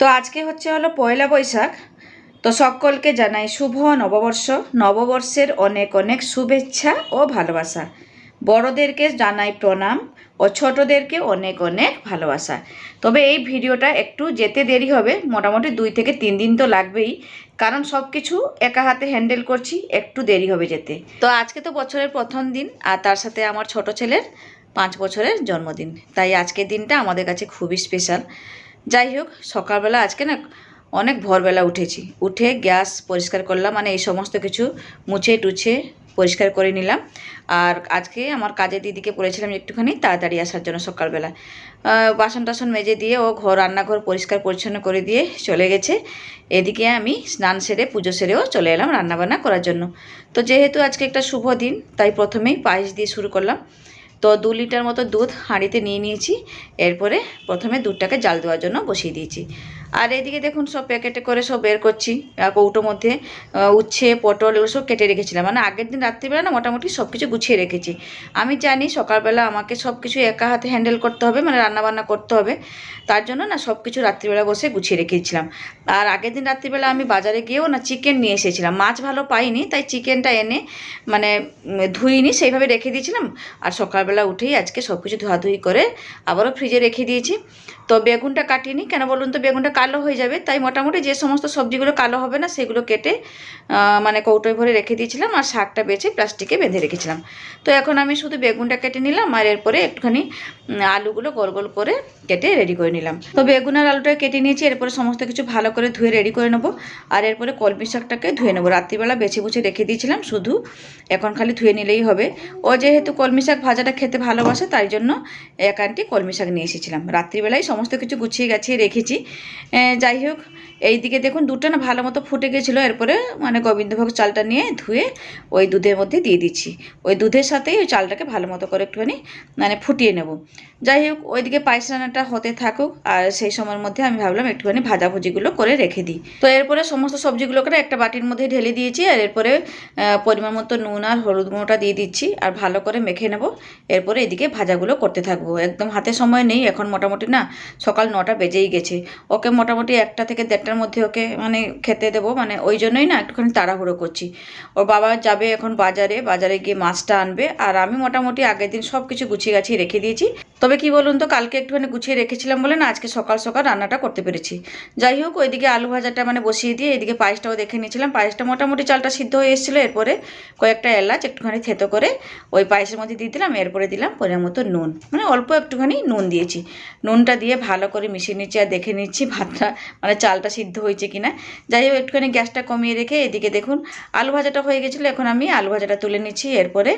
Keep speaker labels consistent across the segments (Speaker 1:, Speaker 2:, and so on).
Speaker 1: তো আজকে হলো পয়লা বৈশাখ। তো সকলকে জানাই শুভ নববর্ষ। নববর্ষের অনেক অনেক শুভেচ্ছা ও ভালোবাসা। বড়দেরকে জানাই প্রণাম ও ছোটদেরকে অনেক অনেক ভালোবাসা। তবে এই ভিডিওটা একটু যেতে দেরি হবে, মোটামুটি 2 থেকে 3 দিন তো লাগবেই, কারণ সব কিছু একা হাতে হ্যান্ডেল করছি, একটু দেরি হবে যেতে। তো আজকে তো বছরের প্রথম দিন, আর তার সাথে আমার ছোট ছেলের 5 বছরের জন্মদিন, তাই আজকের দিনটা আমাদের কাছে খুবই স্পেশাল। যাই হোক, সকালবেলা আজকে না অনেক ভোরবেলা উঠেছি, উঠে গ্যাস পরিষ্কার করলাম, মানে এই সমস্ত কিছু মুছে টুছে পরিষ্কার করে নিলাম। আর আজকে আমার কাজের দিদিকে বলেছিলাম একটুখানি তাড়াতাড়ি আসার জন্য সকালবেলা। বাসন টাসন মেজে দিয়ে ও রান্নাঘর পরিষ্কার পরিচ্ছন্ন করে দিয়ে চলে গেছে। এদিকে আমি স্নান সেরে পুজো সেরেও চলে এলাম রান্নাবান্না করার জন্য। তো যেহেতু আজকে একটা শুভ দিন, তাই প্রথমেই পায়েস দিয়ে শুরু করলাম। তো 2 লিটার মতো দুধ হাঁড়িতে নিয়ে নিয়েছি। এরপরে প্রথমে দুধটাকে জাল দেওয়ার জন্য বসিয়ে দিয়েছি। আর এদিকে দেখুন সব প্যাকেটে করে সব বের করছি। কৌটোর মধ্যে উচ্ছে পটল এগুলো সব কেটে রেখেছিলাম, মানে আগের দিন রাত্রিবেলা না মোটামুটি সব কিছু গুছিয়ে রেখেছি। আমি জানি সকালবেলা আমাকে সব কিছু একা হাতে হ্যান্ডেল করতে হবে, মানে রান্নাবান্না করতে হবে, তার জন্য না সব কিছু রাত্রিবেলা বসে গুছিয়ে রেখেছিলাম। আর আগের দিন রাত্রিবেলা আমি বাজারে গিয়েও না চিকেন নিয়ে এসেছিলাম। মাছ ভালো পাইনি, তাই চিকেনটা এনে মানে ধুইনি, সেইভাবে রেখে দিয়েছিলাম। আর সকালবেলা উঠেই আজকে সব কিছু ধোয়াধুয়ি করে আবারও ফ্রিজে রেখে দিয়েছি। তো বেগুনটা কাটিনি, কেন বলুন তো, বেগুনটা কালো হয়ে যাবে, তাই মোটামুটি যে সমস্ত সবজিগুলো কালো হবে না সেগুলো কেটে মানে কৌটোয় ভরে রেখে দিয়েছিলাম, আর শাকটা বেছে প্লাস্টিকে বেঁধে রেখেছিলাম। তো এখন আমি শুধু বেগুনটা কেটে নিলাম, আর এরপরে একটুখানি আলুগুলো গোল গোল করে কেটে রেডি করে নিলাম। তো বেগুন আর আলুটা কেটে নিয়েছি, এরপরে সমস্ত কিছু ভালো করে ধুয়ে রেডি করে নেবো। আর এরপরে কলমি শাকটাকে ধুয়ে নেবো। রাত্রিবেলা বেছে বুছে রেখে দিয়েছিলাম, শুধু এখন খালি ধুয়ে নিলেই হবে। ও যেহেতু কলমি শাক ভাজাটা খেতে ভালোবাসে, তাই জন্য এক আন্টি কলমি শাক নিয়ে এসেছিলাম। রাত্রিবেলায় সমস্ত কিছু গুছিয়ে গাছিয়ে রেখেছি। যাই হোক, এই দিকে দেখুন দুধটা না ভালো মতো ফুটে গেছিলো। এরপরে মানে গোবিন্দভোগ চালটা নিয়ে ধুয়ে ওই দুধের মধ্যে দিয়ে দিচ্ছি। ওই দুধের সাথেই ওই চালটাকে ভালো মতো করে একটুখানি মানে ফুটিয়ে নেব। যাই হোক, ওইদিকে পায়েস রান্নাটা হতে থাকুক, আর সেই সময়ের মধ্যে আমি ভাবলাম একটুখানি ভাজাভুজিগুলো করে রেখে দিই। তো এরপরে সমস্ত সবজিগুলোকে একটা বাটির মধ্যে ঢেলে দিয়েছি, আর এরপরে পরিমাণ মতো নুন আর হলুদ গুঁড়োটা দিয়ে দিচ্ছি, আর ভালো করে মেখে নেব। এরপরে এদিকে ভাজাগুলো করতে থাকবো। একদম হাতে সময় নেই এখন, মোটামুটি না সকাল 9টা বেজেই গেছে। ওকে মোটামুটি 1টা থেকে 1:30টার মধ্যে ওকে মানে খেতে দেবো, মানে ওই জন্যই না একটুখানি তাড়াহুড়ো করছি। ওর বাবা যাবে এখন বাজারে গিয়ে মাছটা আনবে, আর আমি মোটামুটি আগের দিন সব কিছু গুছিয়ে গাছিয়ে রেখে দিয়েছি। তবে কি বলুন তো, কালকে একটুখানি গুছিয়ে রেখেছিলাম বলে না আজকে সকাল সকাল রান্নাটা করতে পেরেছি। যাই হোক, ওইদিকে আলু ভাজাটা মানে বসিয়ে দিয়ে এদিকে পায়েসটাও দেখে নিয়েছিলাম। পায়েসটা মোটামুটি চালটা সিদ্ধ হয়ে এসেছিলো। এরপরে কয়েকটা এলাচ একটুখানি থেতো করে ওই পায়েসের মধ্যে দিয়ে দিলাম। এরপরে দিলাম পরিমাণ মতো নুন, মানে অল্প একটুখানি নুন দিয়েছি। নুনটা দিয়ে ভালো করে মিশিয়ে নিচ্ছি, আর দেখে নিচ্ছি ভাতটা মানে চালটা সিদ্ধ হয়েছে কিনা। যাই হোক, একটুখানি গ্যাসটা কমিয়ে রেখে এদিকে দেখুন আলু ভাজাটা হয়ে গেছিলো। এখন আমি আলু ভাজাটা তুলে নিচ্ছি। এরপরে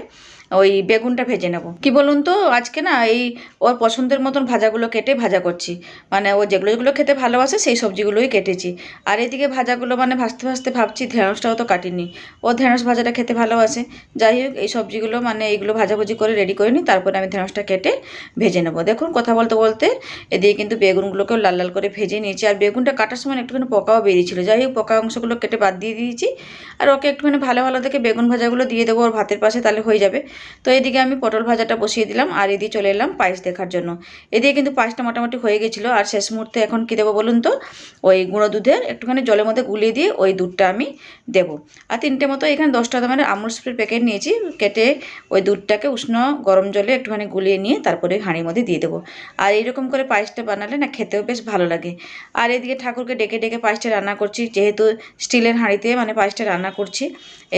Speaker 1: ওই বেগুনটা ভেজে নেব। কি বলুন তো, আজকে না এই ওর পছন্দের মতন ভাজাগুলো কেটে ভাজা করছি, মানে ও যেগুলো যেগুলো খেতে ভালোবাসে সেই সবজিগুলোই কেটেছি। আর এদিকে ভাজাগুলো মানে ভাজতে ভাজতে ভাবছি ঢেঁড়সটাও তো কাটিনি, ও ঢেঁড়স ভাজাটা খেতে ভালোবাসে। যাই হোক, এই সবজিগুলো মানে এইগুলো ভাজাভুজি করে রেডি করে নিই, তারপরে আমি ঢেঁড়সটা কেটে ভেজে নেবো। দেখুন কথা বলতে বলতে এদিকে কিন্তু বেগুনগুলোকেও লাল লাল করে ভেজে নিয়েছি। আর বেগুনটা কাটার সময় একটুখানি পোকাও বেরিয়েছিল। যাই হোক, পোকা অংশগুলো কেটে বাদ দিয়ে দিয়েছি। আর ওকে একটুখানি ভালো ভালো দেখে বেগুন ভাজাগুলো দিয়ে দেবো ওর ভাতের পাশে, তাহলে হয়ে যাবে। তো এদিকে আমি পটল ভাজাটা বসিয়ে দিলাম, আর এদিকে চলে এলাম পায়েস দেখার জন্য। এদিকে কিন্তু পায়েসটা মোটামুটি হয়ে গেছিলো। আর শেষ মুহূর্তে এখন কী দেবো বলুন তো, ওই গুঁড়ো দুধের একটুখানি জলের মধ্যে গুলিয়ে দিয়ে ওই দুধটা আমি দেবো। আর 3টে মতো এখানে 10টা দামের আমুল স্প্রে প্যাকেট নিয়েছি, কেটে ওই দুধটাকে উষ্ণ গরম জলে একটুখানি গুলিয়ে নিয়ে তারপরে হাঁড়ির মধ্যে দিয়ে দেবো। আর এইরকম করে পায়েসটা বানালে না খেতেও বেশ ভালো লাগে। আর এদিকে ঠাকুরকে ডেকে ডেকে পায়েসটা রান্না করছি, যেহেতু স্টিলের হাঁড়িতে মানে পায়েসটা রান্না করছি।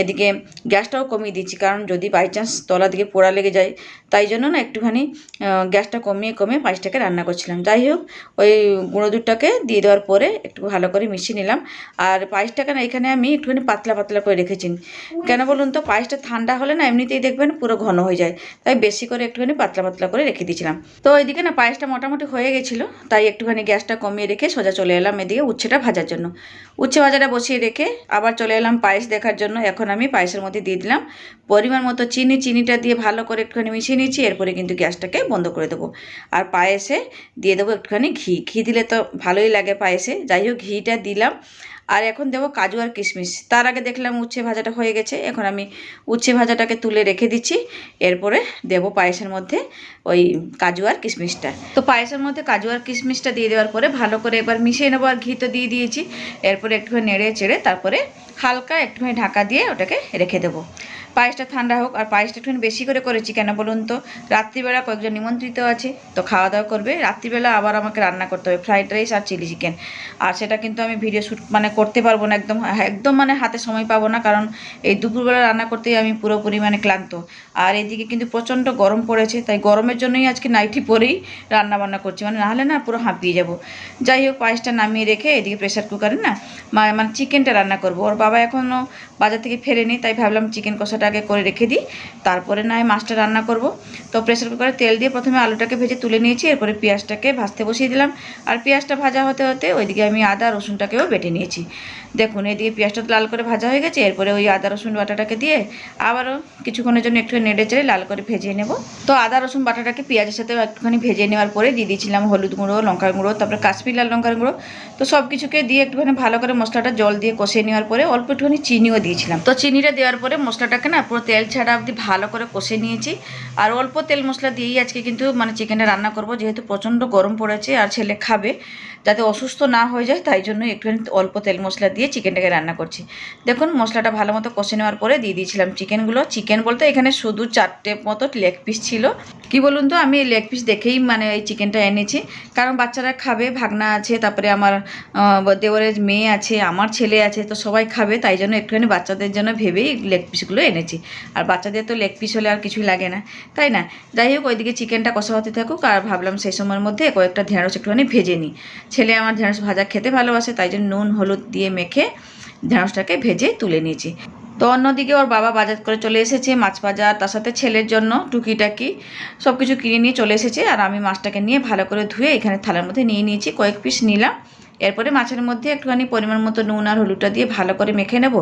Speaker 1: এদিকে গ্যাসটাও কমিয়ে দিচ্ছি, কারণ যদি বাই চান্স তলা দিকে পোড়া লেগে যায়, তাই জন্য না একটুখানি গ্যাসটা কমিয়ে কমিয়ে পায়েসটাকে রান্না করছিলাম। যাই হোক, ওই গুঁড়ো দুধটাকে দিয়ে দেওয়ার পরে একটু ভালো করে মিশিয়ে নিলাম। আর পায়েসটাকে না এখানে আমি একটুখানি পাতলা পাতলা করে রেখেছি, কেন বলুন তো, পায়েসটা ঠান্ডা হলে না এমনিতেই দেখবেন পুরো ঘন হয়ে যায়, তাই বেশি করে একটুখানি পাতলা পাতলা করে রেখে দিয়েছিলাম। তো ওইদিকে না পায়েসটা মোটামুটি হয়ে গেছিলো, তাই একটুখানি গ্যাসটা কমিয়ে রেখে সোজা চলে এলাম এদিকে উচ্ছেটা ভাজার জন্য। উচ্ছে ভাজাটা বসিয়ে রেখে আবার চলে এলাম পায়েস দেখার জন্য। এখন আমি পায়েসের মধ্যে দিয়ে দিলাম পরিমাণ মতো চিনি। চিনিটা দিয়ে ভালো করে একটুখানি মিশিয়ে নিচ্ছি। এরপরে কিন্তু গ্যাসটাকে বন্ধ করে দেবো। আর পায়েসে দিয়ে দেবো একটুখানি ঘি। ঘি দিলে তো ভালোই লাগে পায়েসে। যাই হোক, ঘিটা দিলাম। আর এখন দেবো কাজু আর কিশমিশ। তার আগে দেখলাম উচ্ছে ভাজাটা হয়ে গেছে, এখন আমি উচ্ছে ভাজাটাকে তুলে রেখে দিচ্ছি। এরপরে দেবো পায়েসের মধ্যে ওই কাজু আর কিশমিশটা। তো পায়েসের মধ্যে কাজু আর কিশমিশটা দিয়ে দেওয়ার পরে ভালো করে একবার মিশিয়ে নেবো, আর ঘি তো দিয়ে দিয়েছি। এরপরে একটুখানি নেড়ে চেড়ে তারপরে হালকা একটুখানি ঢাকা দিয়ে ওটাকে রেখে দেবো। পায়েসটা ঠান্ডা হোক। আর পায়েসটা একটুখানি বেশি করে করেছি কেন বলুন তো, রাত্রিবেলা কয়েকজন নিমন্ত্রিত আছে, তো খাওয়া দাওয়া করবে। রাত্রিবেলা আবার আমাকে রান্না করতে হবে ফ্রাইড রাইস আর চিলি চিকেন। আর সেটা কিন্তু আমি ভিডিও শ্যুট করতে পারবো না, একদম একদম হাতে সময় পাবো না, কারণ এই দুপুরবেলা রান্না করতেই আমি পুরোপুরি ক্লান্ত। আর এদিকে কিন্তু প্রচণ্ড গরম পড়েছে, তাই গরমের জন্যই আজকে নাইটি পরেই রান্না বান্না করছি, নাহলে না পুরো হাঁপিয়ে যাব। যাই হোক, পায়েসটা নামিয়ে রেখে এদিকে প্রেসার কুকারে না চিকেনটা রান্না করবো। ওর বাবা এখনও বাজার থেকে ফেরেনি, তাই ভাবলাম চিকেন কষাটা আগে করে রেখে দিই, তারপরে না মাছটা রান্না করব। তো প্রেসার কুকারে তেল দিয়ে প্রথমে আলুটাকে ভেজে তুলে নিয়েছি, এরপরে পেঁয়াজটাকে ভাজতে বসিয়ে দিলাম। আর পেঁয়াজটা ভাজা হতে হতে ওইদিকে আমি আদা রসুনটাকেও বেটে নিয়েছি। দেখুন এদিকে পেঁয়াজটা লাল করে ভাজা হয়ে গেছে, এরপরে ওই আদা রসুন বাটাটাকে দিয়ে আবারও কিছুক্ষণের জন্য একটু নেড়ে চেড়ে লাল করে ভেজে নেব। তো আদা রসুন বাটাটাকে পেঁয়াজের সাথে একটুখানি ভেজে নেওয়ার পরে দিয়ে দিয়েছিলাম হলুদ গুঁড়ো, লঙ্কার গুঁড়ো, তারপরে কাশ্মীর লাল লঙ্কার গুঁড়ো। তো সব কিছুকে দিয়ে একটুখানি ভালো করে মশলাটা জল দিয়ে কষিয়ে নেওয়ার পরে অল্প একটুখানি চিনিও দিয়েছিলাম। তো চিনিটা দেওয়ার পরে মশলাটাকে না পুরো তেল ছাড়া অবধি ভালো করে কষে নিয়েছি। আর অল্প তেল মশলা দিয়েই আজকে কিন্তু চিকেনটা রান্না করব, যেহেতু প্রচণ্ড গরম পড়েছে আর ছেলে খাবে, যাতে অসুস্থ না হয়ে যায়, তাই জন্য একটুখানি অল্প তেল মশলা দিয়ে চিকেনটাকে রান্না করছি। দেখুন মশলাটা ভালো মতো কষে নেওয়ার পরে দিয়ে দিয়েছিলাম চিকেনগুলো। চিকেন বলতে এখানে শুধু 4টে মতো লেগ পিস ছিল। কি বলুন তো, আমি লেগ পিস দেখেই এই চিকেনটা এনেছি, কারণ বাচ্চারা খাবে, ভাগনা আছে, তারপরে আমার দেওরের মেয়ে আছে, আমার ছেলে আছে, তো সবাই খাবে, তাই জন্য একটুখানি বাচ্চাদের জন্য ভেবেই লেগ পিসগুলো এনেছি। আর বাচ্চাদের তো লেগ পিস হলে আর কিছুই লাগে না, তাই না? যাই হোক, ওইদিকে চিকেনটা কষা হতে থাকুক, আর ভাবলাম সেই সময়ের মধ্যে কয়েকটা ঢেঁড়স একটুখানি ভেজে নিই। ছেলে আমার ঢেঁড়স ভাজা খেতে ভালোবাসে, তাই জন্য নুন হলুদ দিয়ে মেখে ঢেঁড়সটাকে ভেজে তুলে নিয়েছি। তো অন্যদিকে ওর বাবা বাজার করে চলে এসেছে, মাছ বাজার, তার সাথে ছেলের জন্য টুকিটাকি সব কিছু কিনে নিয়ে চলে এসেছে। আর আমি মাছটাকে নিয়ে ভালো করে ধুয়ে এখানে থালার মধ্যে নিয়ে নিয়েছি, কয়েক পিস নিলাম। এরপরে মাছের মধ্যে একটুখানি পরিমাণ মতো নুন আর হলুদটা দিয়ে ভালো করে মেখে নেব।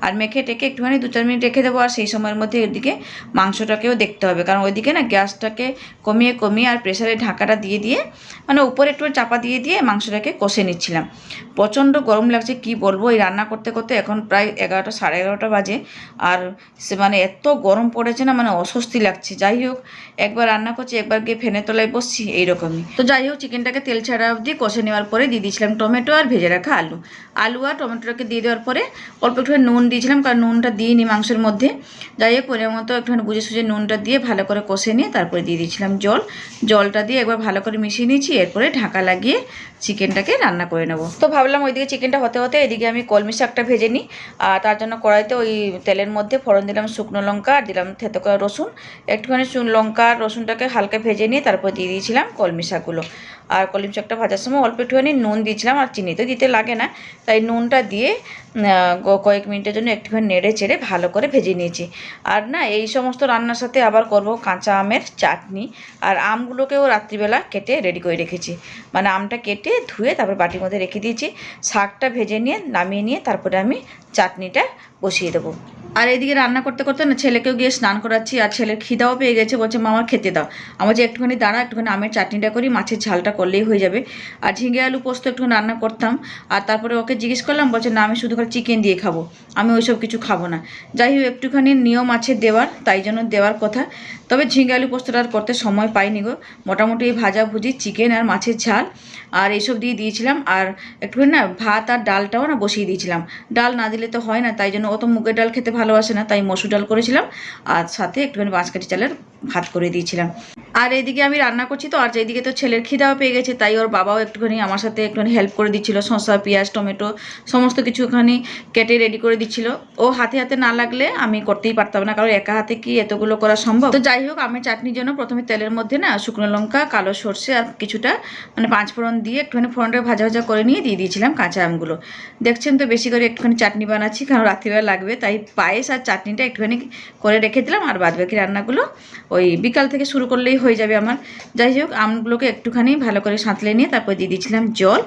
Speaker 1: আর মেখে টেকে একটুখানি 2-4 মিনিট রেখে দেবো। আর সেই সময়ের মধ্যে ওইদিকে মাংসটাকেও দেখতে হবে, কারণ ওইদিকে না গ্যাসটাকে কমিয়ে কমিয়ে আর প্রেসারে ঢাকাটা দিয়ে দিয়ে উপরে একটু চাপা দিয়ে দিয়ে মাংসটাকে কষে নিচ্ছিলাম। প্রচণ্ড গরম লাগছে, কি বলবো, এই রান্না করতে করতে এখন প্রায় 11টা 11:30 বাজে। আর সে এত গরম পড়েছে না, অস্বস্তি লাগছে। যাই হোক, একবার রান্না করছি, একবার গিয়ে ফ্যানের তলায় বসছি, এইরকমই। তো যাই হোক, চিকেনটাকে তেল ছাড়া অবধি কষে নেওয়ার পরে দিয়ে দিয়েছিলাম টমেটো আর ভেজে রাখা আলু আর টমেটোটাকে দিয়ে দেওয়ার পরে অল্প একটুখানি নুন দিয়েছিলাম, কারণ নুনটা দিইনি মাংসের মধ্যে। যাই হোক, পরিমাণ মতো একটুখানি বুঝে সুঝে নুনটা দিয়ে ভালো করে কষে নিয়ে তারপরে দিয়ে দিয়েছিলাম জলটা দিয়ে একবার ভালো করে মিশিয়ে নিয়েছি। এরপরে ঢাকা লাগিয়ে চিকেনটাকে রান্না করে নেব। তো ভাবলাম ওইদিকে চিকেনটা হতে হতে এদিকে আমি কলমি শাকটা ভেজে নিই। আর তার জন্য কড়াইতে ওই তেলের মধ্যে ফোড়ন দিলাম শুকনো লঙ্কা, আর দিলাম থেতো করা রসুন। একটুখানি লঙ্কা আর রসুনটাকে হালকা ভেজে নিয়ে তারপর দিয়ে দিয়েছিলাম কলমি শাকগুলো। আর কলমি শাকটা ভাজার সময় অল্প একটুখানি নুন দিয়েছিলাম, আর চিনি তো দিতে লাগে না, তাই নুনটা দিয়ে কয়েক মিনিটের জন্য একটুখানি নেড়ে চেড়ে ভালো করে ভেজে নিয়েছি। আর না, এই সমস্ত রান্নার সাথে আবার করব কাঁচা আমের চাটনি। আর আমগুলোকেও রাত্রিবেলা কেটে রেডি করে রেখেছি, আমটা কেটে ধুয়ে তারপর বাটির মধ্যে রেখে দিয়েছি। শাকটা ভেজে নিয়ে নামিয়ে নিয়ে তারপরে আমি চাটনিটা বসিয়ে দেবো। আর এদিকে রান্না করতে করতে না ছেলেকেও গিয়ে স্নান করাচ্ছি, আর ছেলের খিদাও পেয়ে গেছে, বলছে মামা খেতে দাও। আমার যে একটুখানি দাঁড়া, একটুখানি আমের চাটনিটা করি, মাছের ঝালটা করলেই হয়ে যাবে। আর ঝিঙে আলু পোস্ত একটুখানি রান্না করতাম। আর তারপরে ওকে জিজ্ঞেস করলাম, বলছে না আমি শুধু খালি চিকেন দিয়ে খাবো, আমি ওইসব কিছু খাবো না। যাই হোক, একটুখানি নিয়ম আছে দেওয়ার, তাই জন্য দেওয়ার কথা। তবে ঝিঙে আলু পোস্তটা আর করতে সময় পাইনি গো। মোটামুটি ভাজাভুজি চিকেন আর মাছের ঝাল আর এইসব দিয়ে দিয়েছিলাম। আর একটুখানি না ভাত আর ডালটাও না বসিয়ে দিয়েছিলাম। ডাল না দিলে তো হয় না, তাই জন্য ও তো মুগের ডাল খেতে ভালোবাসে না, তাই মসুর ডাল করেছিলাম। আর সাথে একটুখানি বাঁশকাঠি চালের ভাত করে দিয়েছিলাম। আর এইদিকে আমি রান্না করছি, তো আর যেদিকে তো ছেলের খিদাও পেয়ে গেছে, তাই ওর বাবাও একটুখানি আমার সাথে একটুখানি হেল্প করে দিচ্ছিল। শসা পেঁয়াজ টমেটো সমস্ত কিছু ওখানে কেটে রেডি করে দিচ্ছিল। ও হাতে হাতে না লাগলে আমি করতেই পারতাম না, কারণ একা হাতে কি এতগুলো করা সম্ভব। তো যাই হোক, আমি চাটনির জন্য প্রথমে তেলের মধ্যে না শুকনো লঙ্কা, কালো সর্ষে আর কিছুটা 5 ফোড়ন দিয়ে একটুখানি ফোড়নটা ভাজা ভাজা করে নিয়ে দিয়ে দিয়েছিলাম কাঁচা আমগুলো। দেখছেন তো বেশি করে একটুখানি চাটনি বানাচ্ছি, কারণ রাত্রিবেলা লাগবে, তাই পায়েস আর চাটনিটা একটুখানি করে রেখে দিলাম। আর বাদবাকি রান্নাগুলো ওই বিকাল থেকে শুরু করলেই হয়ে যাবে আমার। যাই হোক, আমগুলোকে একটুখানি ভালো করে সাঁতলে নিয়ে তারপর দিয়ে দিয়েছিলাম জল।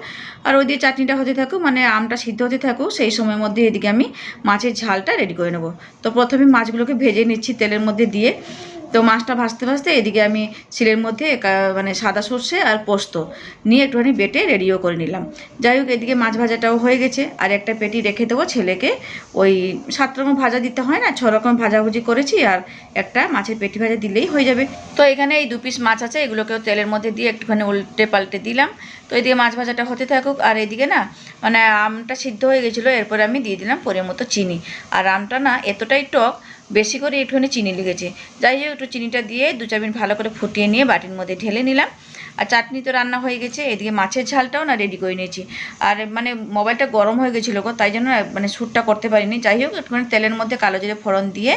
Speaker 1: আর ওই দিয়ে চাটনিটা হতে থাকুক, আমটা সিদ্ধ হতে থাকুক, সেই সময়ের মধ্যে এদিকে আমি মাছের ঝালটা রেডি করে নেব। তো প্রথমে মাছগুলোকে ভেজে নিচ্ছি তেলের মধ্যে দিয়ে। তো মাছটা ভাজতে ভাজতে এদিকে আমি শিলের মধ্যে মানে সাদা সর্ষে আর পোস্ত নিয়ে একটুখানি বেটে রেডিও করে নিলাম। যাই হোক, এদিকে মাছ ভাজাটাও হয়ে গেছে, আর একটা পেটি রেখে দেবো ছেলেকে। ওই 7 রকম ভাজা দিতে হয় না, 6 রকম ভাজাভুজি করেছি, আর একটা মাছের পেটি ভাজা দিলেই হয়ে যাবে। তো এখানে এই 2 পিস মাছ আছে, এগুলোকেও তেলের মধ্যে দিয়ে একটুখানি উল্টে পাল্টে দিলাম। তো এদিকে মাছ ভাজাটা হতে থাকুক, আর এদিকে না মানে আমটা সিদ্ধ হয়ে গেছিলো, এরপরে আমি দিয়ে দিলাম পরিমাণ মতো চিনি। আর আমটা না এতটাই টক, বেশি করে একটুখানি চিনি লেগেছে। যাই হোক, একটু চিনিটা দিয়ে 2-4 মিনিট ভালো করে ফুটিয়ে নিয়ে বাটির মধ্যে ঢেলে নিলাম। আর চাটনি তো রান্না হয়ে গেছে, এদিকে মাছের ঝালটাও না রেডি করে নিয়েছি। আর মানে মোবাইলটা গরম হয়ে গেছিলো গো, তাই জন্য মানে শ্যুটটা করতে পারিনি। যাই হোক, একটুখানি তেলের মধ্যে কালো জিরে ফোড়ন দিয়ে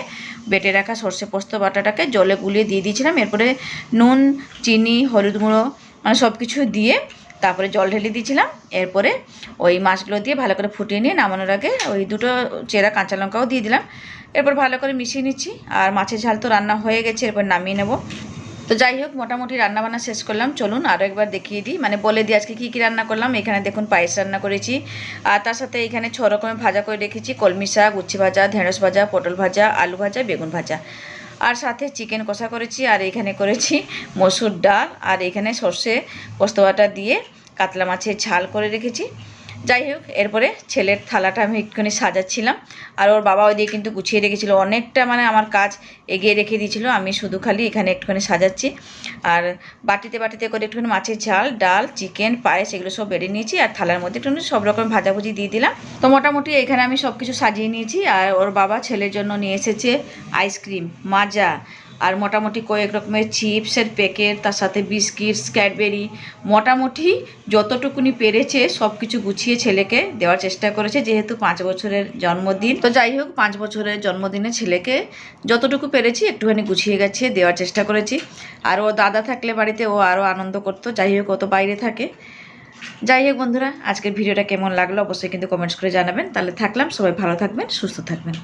Speaker 1: বেটে রাখা সর্ষে পোস্ত বাটাটাকে জলে গুলিয়ে দিয়ে দিয়েছিলাম। এরপরে নুন, চিনি, হলুদ গুঁড়ো মানে সব কিছু দিয়ে তারপরে জল ঢেলে দিয়েছিলাম। এরপরে ওই মাছগুলো দিয়ে ভালো করে ফুটিয়ে নিয়ে নামানোর আগে ওই 2টো চেরা কাঁচা লঙ্কাও দিয়ে দিলাম। এরপর ভালো করে মিশিয়ে নিচ্ছি। আর মাছের ঝাল তো রান্না হয়ে গেছে, এরপর নামিয়ে নেব। তো যাই হোক, মোটামুটি রান্নাবান্না শেষ করলাম। চলুন আরও একবার দেখিয়ে দিই, মানে বলে দিই আজকে কী কী রান্না করলাম। এখানে দেখুন পায়েস রান্না করেছি, আর তার সাথে এখানে 6 রকমের ভাজা করে রেখেছি। কলমি শাক, উচ্ছে ভাজা, ঢেঁড়স ভাজা, পটল ভাজা, আলু ভাজা, বেগুন ভাজা, আর সাথে চিকেন কষা করেছি। আর এখানে করেছি মসুর ডাল, আর এখানে সর্ষে পোস্ত বাটা দিয়ে কাতলা মাছের ঝাল করে রেখেছি। যাই হোক, এরপরে ছেলের থালাটা আমি একটুখানি সাজাচ্ছিলাম, আর ওর বাবা ওইদিকে কিন্তু গুছিয়ে রেখেছিলো অনেকটা, মানে আমার কাজ এগিয়ে রেখে দিয়েছিল। আমি শুধু খালি এখানে একটুখানি সাজাচ্ছি। আর বাটিতে বাটিতে করে একটুখানি মাছের ঝাল, ডাল, চিকেন, পায়েস এগুলো সব বেড়ে নিয়েছি, আর থালার মধ্যে একটুখানি সব রকম ভাজাভুজি দিয়ে দিলাম। তো মোটামুটি এখানে আমি সব কিছু সাজিয়ে নিয়েছি। আর ওর বাবা ছেলের জন্য নিয়ে এসেছে আইসক্রিম, মাজা, আর মোটামুটি কয়েক রকমের চিপসের প্যাকেট, তার সাথে বিস্কিটস, ক্যাডবেরি, মোটামুটি যতটুকুনি পেরেছে সব কিছু গুছিয়ে ছেলেকে দেওয়ার চেষ্টা করেছে, যেহেতু 5 বছরের জন্মদিন। তো যাই হোক, 5 বছরের জন্মদিনে ছেলেকে যতটুকু পেরেছি একটুখানি গুছিয়ে গেছে দেওয়ার চেষ্টা করেছি। আর ও দাদা থাকলে বাড়িতে ও আরও আনন্দ করতো। যাই হোক, ও তো বাইরে থাকে। যাই হোক বন্ধুরা, আজকের ভিডিওটা কেমন লাগলো অবশ্যই কিন্তু কমেন্টস করে জানাবেন। তাহলে থাকলাম, সবাই ভালো থাকবেন, সুস্থ থাকবেন।